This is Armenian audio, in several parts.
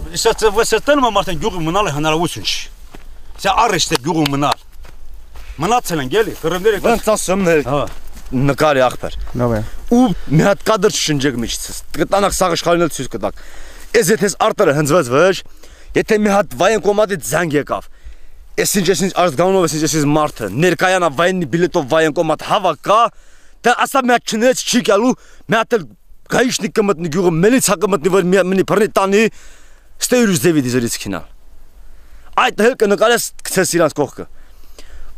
Սա տնում մարդեն գյուղը մնալ է հնարավորություն չի։ Սա առեստ է գյուղը մնալ։ Մնացել են գելի, կռնդերը։ Ոնց ասում նկարի ախպեր։ Լավ է։ Ու մի հատ կադր շնջեք միջից։ Կտանակ սաղ աշխարհին ցույց կտակ։ Ես եթե արտերը հնձված վեր, եթե մի հատ վայեն կոմատի զանգ եկավ։ Ես ինչ արձգանունով ես ինչ մարդը, ներկայանա վայենի բիլետով վայեն կոմատ հավաքա, դա ասա մի հատ չնեց չի գալու, մի հատ գայիշնիկ կմտնի գյուղը, մելիցա կմտնի որ մի բռնի տանի, ստեյուրից դեվի դիզերից քինալ։ Այդ հել կնկարես գցես իրանց կողքը։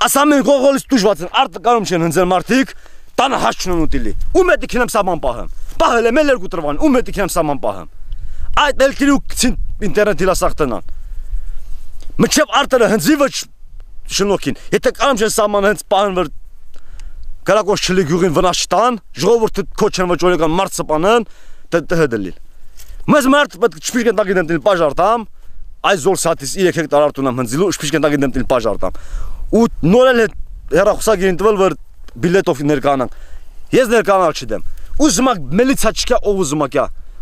Ասա մենք կողոլից դուժված են, արտը կարում չեն հնձել մարդիկ, տանը հաշչնուն ուտիլի։ Ու մետի քինեմ սաման պահեմ։ Պահել եմ էլ երկու տրվան, ու մետի քինեմ սաման պահեմ։ Այդ էլ քիրու քցին ինտերնետ հիլասախտնան։ Մչև արտերը հնձի ոչ շնորհքին։ Եթե կարում չեն սաման հենց պահեն որ Կարակոս չլի գյուղին վնաս չտան, ժողովուրդը քոչեն ոչ օրական մարդ սպանեն, դհդլիլ։ Մեզ մարդ պետք շփիշկեն տակի դեմտիլ պաժարտամ, այս զոր սատիս 3 հեկտար արտունամ հնձիլու շփիշկեն տակի դեմտիլ պաժարտամ։ Ու նորել է հերախոսագիրին տվել որ բիլետով ներկանանք։ Ես ներկանալ չդեմ։ Ուզում եք միլիցիա չկա ով ուզում եք։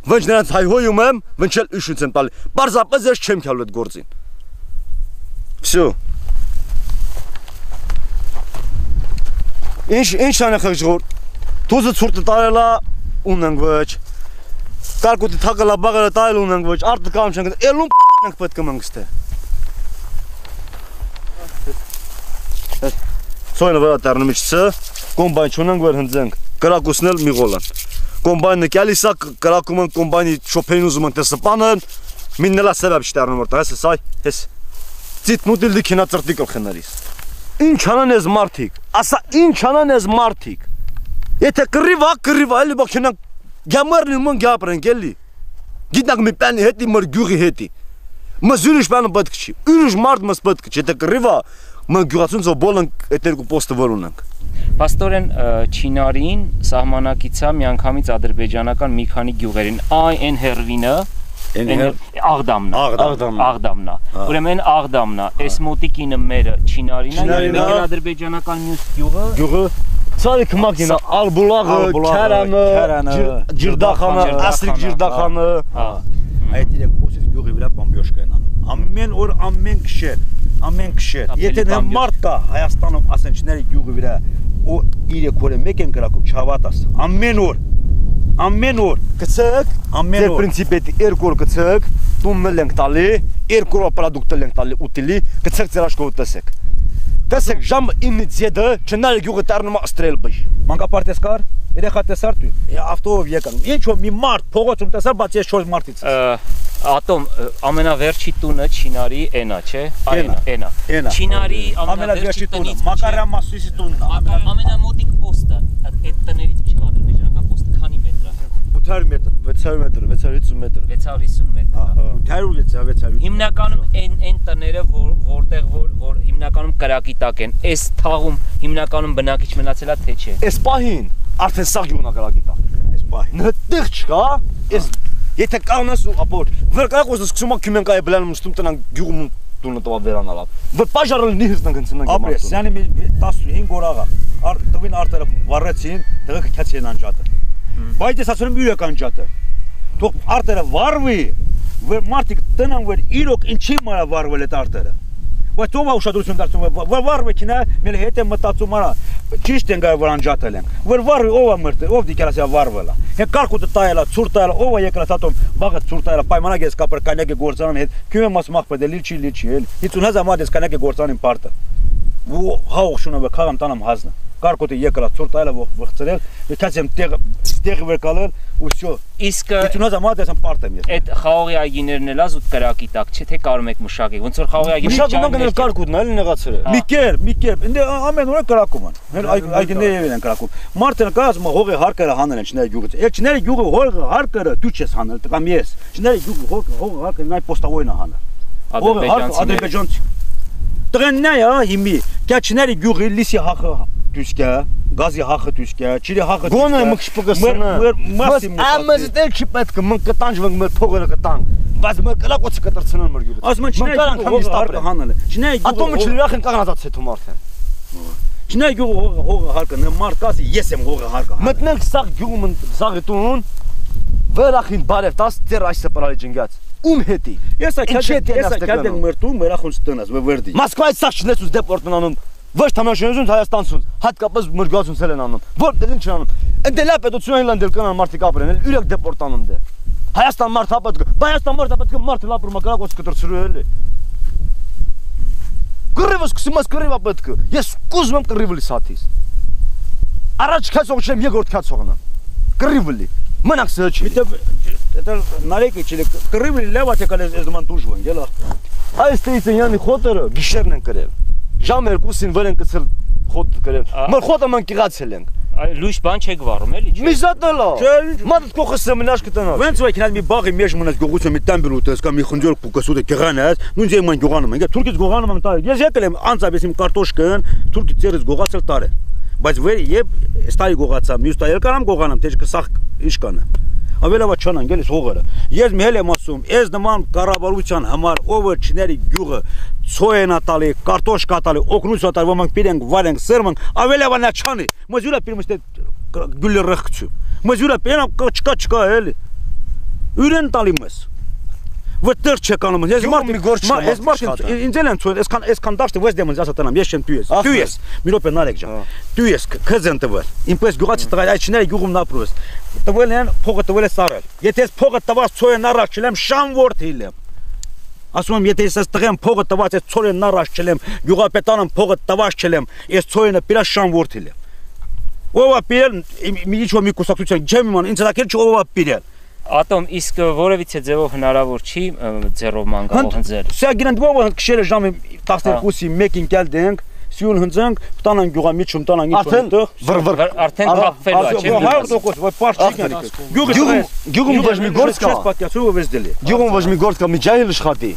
Ոչ նրանց հայհոյում եմ, ոչ էլ իշուց եմ տալի։ Պարզապես ես չեմ քալու այդ գործին։ Всё։ Ինչ անախ ժողովուրդ։ Թուզը ցուրտը տարելա ունենք ոչ։ Կարկուտի թակալա բաղերը տարել ունենք ոչ։ Արտը կամ չենք։ Էլում ենք պետք է մնգստե։ Սոյնը վրա դառնում իջցը, կոմբայն չունենք որ հնձենք։ Կրակուսնել մի գոլան։ Կոմբայնը կյալիսա կրակում են կոմբայնի շոփեին ուզում են տեսպանեն, միննելա սեբեբ չդառնում որ տես սայ, հես։ Ծիտնուդիլ դիքինա ծրտիկը խնարիս։ Ինչ անան ես մարդիկ, ասա ինչ անան ես մարդիկ։ Եթե կռիվա, էլի բախենան գամարն ման գապրեն գելի։ Գիտնակ մի բանի հետի մր գյուղի հետի։ Մս ուրիշ բանը պետք չի։ Ուրիշ մարդ մս պետք չի, եթե կռիվա, մը գյուղացուն զո բոլն այդ երկու պոստը որ ունենք։ Պաստորեն Չինարին սահմանակիցա միանգամից ադրբեջանական մի քանի գյուղերին, այն հերվինը Աղդամնա։ Ուրեմն Աղդամնա, այս մոտիկինը մերը Չինարինա, եւ ադրբեջանական մյուս գյուղը Ցարիկ մակինա, Ալբուլաղը, Քարանը, Ջիրդախանը, Ասրիկ Ջիրդախանը, այդ իրեք փոսից գյուղի վրա բամբյոշկա են անում։ Ամեն օր, ամեն քշեր։ Եթե նա մարդ կա Հայաստանում ասենչների գյուղի վրա, ու 3 օրը մեկ են կրակում, չհավատաս։ Ամեն օր գցեք, ամեն օր պրինցիպետի 2 օր գցեք, տունն ենք տալի, 2 օր պրոդուկտը ենք տալի ուտիլի, գցեք ձեր աշխովը տեսեք։ Տեսեք ժամը 9-ից 7 չնայ գյուղը դառնում է ստրել բիշ։ Մանկապարտեզ կար, երեխա տեսար դու։ Ավտոով եկան։ Ինչո՞ մի մարդ փողոցում տեսար, բացի ես 4 մարդից։ Ատոմ ամենավերջի տունը Չինարի էնա, չէ՞։ Էնա։ Չինարի ամենավերջի տունը, Մակարամասիսի տունն է։ Ամենամոտիկ պոստը այդ տներից մինչև ադրբեջանական պոստը քանի մետր է։ 800 մետր, 600 մետր, 650 մետր։ 650 մետր։ 800-600։ Հիմնականում այն տները, որտեղ որ հիմնականում կրակի տակ են, այս թաղում հիմնականում բնակիչ մնացել է թե չէ։ Այս պահին արդեն սաղ գյուղն է կրակի տակ։ Այս պահին։ Նտեղ չկա, այս եթե կանաս ու ապոր, վրկակոս սկսում է քիմենկայի բլանում ստում տնան գյուղում տունը տվա վերանալա։ Որ պաժարել նիհրսն գնցնան։ Ապրես, սյանի 15 օր աղա։ Տվին արտերը վառեցին, դղը քյացին անջատը։ Բայց ես ասում եմ յուրեք անջատը։ Թող արտերը վառվի, որ մարդիկ տնան որ իրոք ինչի մարա վառվել այդ արտերը։ Բայց ով ուշադրություն դարձնում որ վառվեքինա մեր հետ է մտածում արա ճիշտ են գա որ անջատել են որ վառվի ով է մրտե ով դիկալասիա վառվելա հե կարկուտը տայելա ցուրտ տայելա ով է եկել հատում բաղը ցուրտ տայելա պայմանակ ես կապր կանյակի գործարան հետ քյու մաս մախ պետք է լիչի էլ 50000 մատ ես կանյակի գործարին պարտը ու հաղ շունը քաղամ տանամ հազնը կարկուտը եկել ցուրտ տայելա վղծրել եկած եմ տեղ վերկալել ու всё իսկ 50000 մատ ես պարտեմ ես այդ խաղողի այգիներն էլ ազուտ կրակի տակ չէ թե կարում եք մշակի ոնց որ խաղողի այգի մշակում կարկուտն էլ նեղացրել մի կերպ ինձ ամեն օր կրակում են մեր այգիները են կրակում մարդը կազմ հողի հարկերը հանել են չների գյուղից այդ չների գյուղը հողի հարկերը դու չես հանել տղամ ես չների գյուղը հողի հարկը նայ պոստավոյն է հանել հողի հարկը ադրբեջանցի տղենն է հիմի կա չների գյուղի լիսի հախը դուսկա գազի հախը դուսկա ճիրի հախը գոնը մխշպկսնա ամս դել չի պետք մն կտանջվենք մեր փողերը կտանք բայց մեր կլակոցը կտրցնեն մեր գյուղը ասում են չների հողի հարկը հանել է չների գյուղը ատոմը չլիրախ են կաղնացած հետում արդեն չների գյուղը հողի հարկը նե մարդ կասի ես եմ հողի հարկը մտնենք սաղ գյուղում սաղի տուն վերախին բարև տաս դեր այս սպրալի ջնգած ում հետի։ Ես կադեմ մրտում մերախոնց տնած վերդի։ Մոսկվայից սա չնեցուց դեպորտն անում։ Ոչ թամաշնություն Հայաստանցուն, հատկապես մրգացուցել են անում։ Որտեղ ինչ անում։ Ընդ լա պետությունը լանդել կանան մարդիկ ապրեն, ուրեք դեպորտ անում դե։ Հայաստան մարդ հապատ, Հայաստան մարդ հապատ մարդը լապրում ակրակոց կտրցրու էլի։ Կռիվս կսիմաս կռիվա պետք է։ Ես կուզում եմ կռիվլի սաթիս։ Առաջ քացող չեմ, երկրորդ քացողն եմ։ Կռիվլի։ Մնաք սրճի։ Это нарեկի չլի կռիվլի լավա թե կալես ես դման դուժվեն, գելա։ Այս տեյցենյանի խոտերը գիշերն են կրել։ Ժամ 2-ին վեր են կցել խոտ կրել։ Մեր խոտը ման կիղացել ենք։ Լույս բան չեք վառում էլի։ Միզատելա։ Մատդ կողս սեմինար կտնաս։ Ոնց ոք նալ մի բաղի մեջ մնաց գողուցը մի տամբել ուտես կամ մի խնջոր կուկասուտը կղանած, նույն ձեյ ման գողանում են։ Թուրքից գողանում են տալ։ Ես եկել եմ անցապես իմ կարտոշկան, թուրքի ծերից գողացել տարել։ Բայց վեր եւ ստայի գողացա, մյուս տա երկարամ գողանամ, թե կսախ ինչ կանեմ։ Ավելավա չանան գելես հողերը։ Ես մի հել եմ ասում, ես նման կառավարության համար ովը չների գյուղը ցոյենա տալի, կարտոշկա տալի, օգնություն տալի, ոմանք պիրենք, վարենք, սերմանք, ավելավա նա չանի։ Մոզյուրա պիրմստե գուլը ռխցու։ Մոզյուրա պերամ չկա էլի։ Ուրեն տալի մեզ։ Վտեր չեկանում ես մարդ ես մարդ ինձ են ցույց այսքան դաշտը վես դեմն ասա տնամ ես չեմ դու ես մի րոպե նարեկ ջան դու ես քզեն տվել ինպես գյուղացի տղա այդ չները գյուղում նապրուս տվել են փողը տվել է սարել եթե ես փողը տված ցոյեն առաջ չլեմ շան ворթ իլեմ ասում եմ եթե ես տղեմ փողը տված ես ցորեն առաջ չլեմ գյուղապետանը փողը տված չլեմ ես ցոյենը պիրա շան ворթ իլեմ ովա պիրել մի ինչ որ մի կուսակցություն չեմ իման ինձ դակել չովա պիրել Ատոմ իսկ որևիցե ձևով հնարավոր չի ձեռով մանգաղ հնձել։ Սա գինան դվով քշերը ժամը 12-ի 1-ին կելդենք, սյուն հնձենք, տանան գյուղա միջում տանան ինչ որ արդեն կապվելու է, չէ՞։ 100% ոյ պարչիկ նիկս։ Գյուղում ոչ մի գործ կա։ Պատկացու ովես դելի։ Գյուղում ոչ մի գործ կա, մի ջահիլ աշխատի։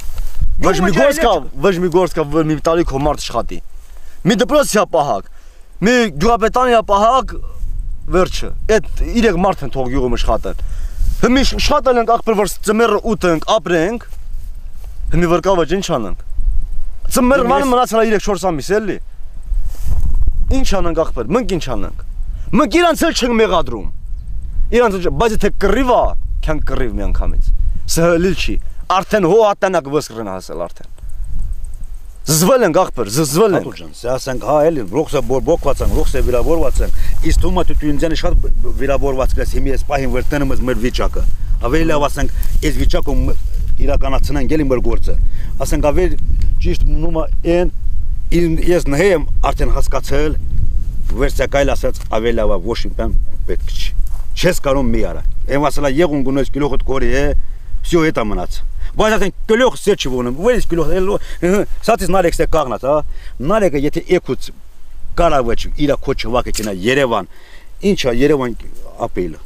Ոչ մի գործ կա, մի տալիք հոմարտ աշխատի։ Մի դպրոցիա պահակ, մի գյուղապետանիա պահակ, վերջը։ Այդ իրեք մարդ են թող գյուղում աշխատեն։ Հիմի շատել ենք աղբեր որ ծմերը ուտենք, ապրենք։ Հիմի վրկավաճ ինչ անենք։ Ծմերը ման մնացել է 3-4 ամիս էլի։ Ինչ անենք աղբեր, մենք ինչ անենք։ Մենք իրանց էլ չենք մեղադրում։ Իրանց բայց թե կռիվա, քան կռիվ մի անգամից։ Սհլիլ չի։ Արդեն հո ատանակ վսկրն հասել արդեն։ Զզվել ենք աղբեր, զզվել ենք։ Սա ասենք հա էլի ռոքսը բոկված են, ռոքսը վիրավորված են։ Իսկ թումա դու ինձանի շատ վիրավորված կես հիմի ես պահին վեր տնում ես մեր վիճակը։ Ավելի լավ ասենք այս վիճակում իրականացնեն գելի մեր գործը։ Ասենք ավելի ճիշտ նոմա են ես նհեմ արդեն հասկացել վերսակայլ ասած ավելի լավ ոչ իմ պետք չի։ Չես կարող մի արա։ Եմ ասලා եղուն գունոց կիլոխոտ կորի է, всё это մնաց։ Բայց ասենք կլող սերջի ոնում, վերից կլող, սատից նարեքս է կաղնած, նարեկը եթե էքուց կարավեչ իրա քոչը վակը կենա Երևան, ինչա Երևան ապելը,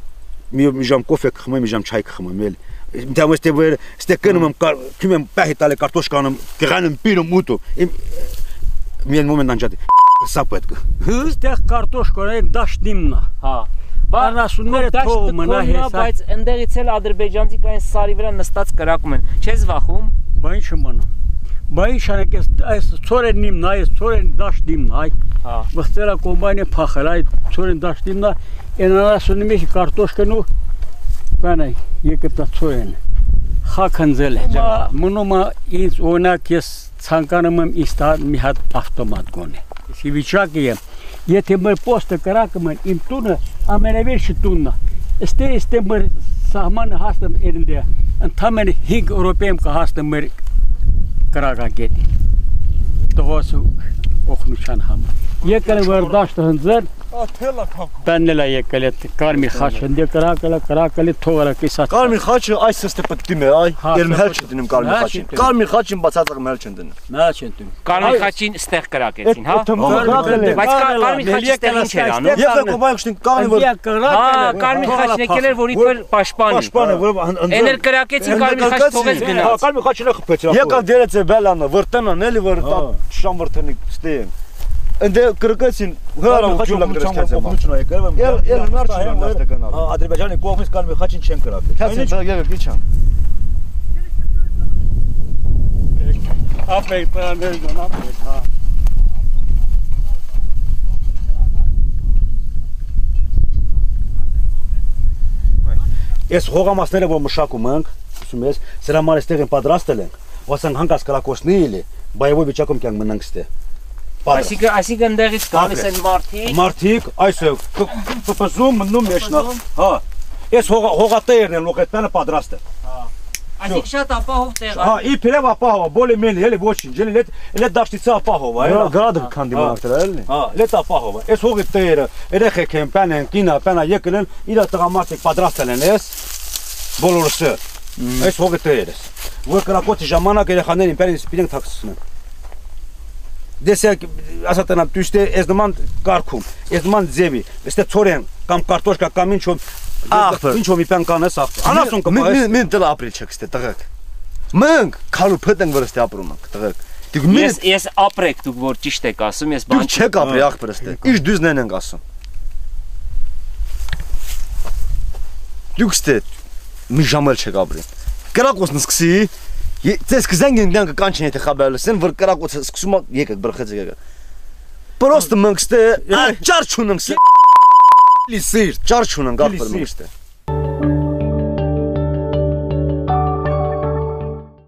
մի ժամ կոֆե կխմեմ, մի ժամ չայ կխմեմ, էլ, դամ ես տեվեր, ստե կնում եմ, քում եմ պահի տալի կարտոշկանում, կղանում պիրում ուտու, միեն մոմենտ անջատի, սա պետք է։ Ստեղ կարտոշկորային դաշտիմնա, հա։ Բառնասունները թողում մնա հեսա։ Բայց ընդեղից էլ ադրբեջանցի կային սարի վրա նստած կրակում են։ Չես վախում։ Բա ինչ մնում։ Բա ինչ անեք այս ծորեն նիմնա, այս ծորեն դաշտիմնա, այ։ Հա։ Վխտերա կոմբայնը փախել, այ ծորեն դաշտիմնա, ենարասունի մեջ կարտոշկն ու բանայ Եգիպտա ծորեն։ Խաքնձել է։ Մնում է ինձ օրինակ ես ցանկանում եմ իստա մի հատ ավտոմատ գոնե։ Իսկ վիճակի եմ Եթե մեր պոստը կրակում են իմ տունը, ամենավերջի տունն է։ Ստե մեր սահմանը հասնում երնդե, ընդամենը 5 Եվրոպայում կհասնեմ մեր կրակագետին։ Տղոս օգնության համար։ Եկել են որ դաշտը հնձել, բաննել է եկել է կարմիր խաչը, դե կրակել է թողել է կիսած։ Կարմիր խաչը այս ստե պետք է այ, երբ հել չդնում կարմիր խաչին։ Կարմիր խաչին բացածը մել չեն դնում։ Նա չեն դնում։ Կարմիր խաչին ստեղ կրակեցին, հա։ Բայց կարմիր խաչը ստեղ ինչ էր անում։ Եվ կոմբայնքշտին կարմիր Հա, կարմիր խաչն եկել էր որ իբր պաշտպանի։ Էներ կրակեցին կարմիր խաչ թողեց գնաց։ Կարմիր խաչը խփեց։ Եկա դերեց է բելանը, վրտնան էլի որ շան վրտնի ստեին։ Ընդ կրկեցին հրարավ ջուլակ դրես քացեմ։ Ադրբեջանի կողմից կարմիր խաչին չեն կրակել։ Քացին եկեք իջան։ Ապեք տանել դոնապեք, հա։ Ես հողամասները որ մշակում ենք, թաքցում ես, սրա համար էստեղ են պատրաստել ենք, ասենք հանկարծ կրակոցնի էլի, բայովի վիճակում կյանք մնանք ստե։ Այսինքն ընդեղից գալիս են մարդիկ, այսօ պպզում մնում մեջնա, հա, ես հողատերն են լոկետանը պատրաստ է։ Այսինքն շատ ապահով տեղ է։ Հա, իբրև ապահով, բոլի-մելի, էլի ոչինչ, էլի դաշտիցը ապահով է, Գրադը քանդի մարդը էլի։ Հա, լետ ապահով է։ Այս հողի տերը, երեխեք են, պան են, կինա, պանա եկել են, իր տղամարդիկ պատրաստել են ես, բոլորսը։ Այս հողի տերս։ Որ կրակոցի ժամանակ երեխաներին պերին սպիրենք թաքցնեն։ Դեսեք, ասատնա, դուստե այս նման կարգում, այս նման ձևի, այստե ծորեն կամ կարտոշկա կամ ինչ մի բան կանես ախր։ Անասուն կպայես։ Մին դել ապրիլ չեք ստե տղեկ։ Մենք քալու փտենք որ ստե ապրում ենք տղեկ։ Ես ապրեք դուք որ ճիշտ եք ասում, ես բան չեք ապրի ախր ստե։ Ինչ դուզնեն ենք ասում։ Դուք ստե մի ժամել չեք ապրի։ Կրակոցն սկսի, ձեզ կզանգ են կանչեն եթե խաբերլսեն, որ կրակոցը սկսում է եկեք բրխեց եկեք։ Պրոստը մենք ստե ճար չունենք ստե։ Լիսիր, ճար չունենք ախր մենք ստե։